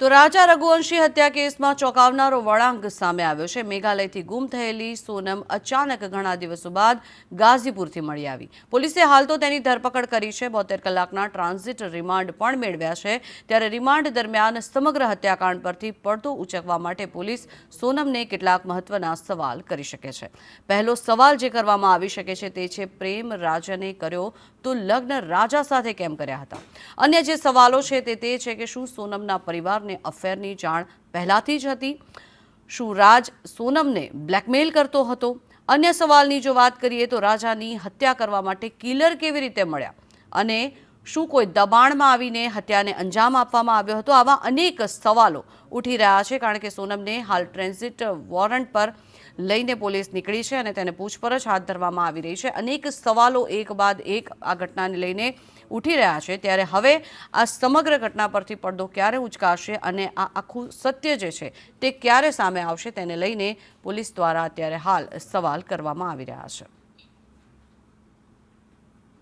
તો રાજા રઘુવંશી હત્યા કેસમાં ચોંકાવનારો વળાંક સામે આવ્યો છે। મેઘાલયથી ગુમ થયેલી સોનમ અચાનક ઘણા દિવસો બાદ ગાઝીપુરથી મળી આવી। પોલીસે હાલ તો તેની ધરપકડ કરી છે। 72 કલાકના ટ્રાન્ઝિટ રિમાન્ડ પણ મેળવ્યા છે। ત્યારે રિમાન્ડ દરમિયાન સમગ્ર હત્યાકાંડ પરથી પડતો ઉચકવા માટે પોલીસ સોનમને કેટલાક મહત્વના સવાલ કરી શકે છે। પહેલો સવાલ જે કરવામાં આવી શકે છે તે છે, પ્રેમ રાજાને કર્યો તો લગ્ન રાજા સાથે કેમ કર્યા હતા? અન્ય જે સવાલો છે તે છે કે શું સોનમના પરિવાર અફેરની જાણ પહેલાથી જ હતી? શું રાજ સોનમને બ્લેકમેલ કરતો હતો? અન્ય સવાલની જો વાત કરીએ તો રાજાની હત્યા કરવા માટે કિલર કેવી રીતે મળ્યા અને શું કોઈ દબાણમાં આવીને હત્યાને અંજામ આપવામાં આવ્યો હતો? આવા અનેક સવાલો ઉઠી રહ્યા છે, કારણ કે સોનમને હાલ ટ્રાન્ઝિટ વોરંટ પર લઈને પોલીસ નીકળી છે અને તેને પૂછપરછ હાથ ધરવામાં આવી રહી છે। અનેક સવાલો એક બાદ એક આ ઘટનાને લઈને ઉઠી રહ્યા છે। ત્યારે હવે આ સમગ્ર ઘટના પરથી પડદો ક્યારે ઉચકાશે અને આ આખું સત્ય જે છે તે ક્યારે સામે આવશે તેને લઈને પોલીસ દ્વારા અત્યારે હાલ સવાલ કરવામાં આવી રહ્યા છે।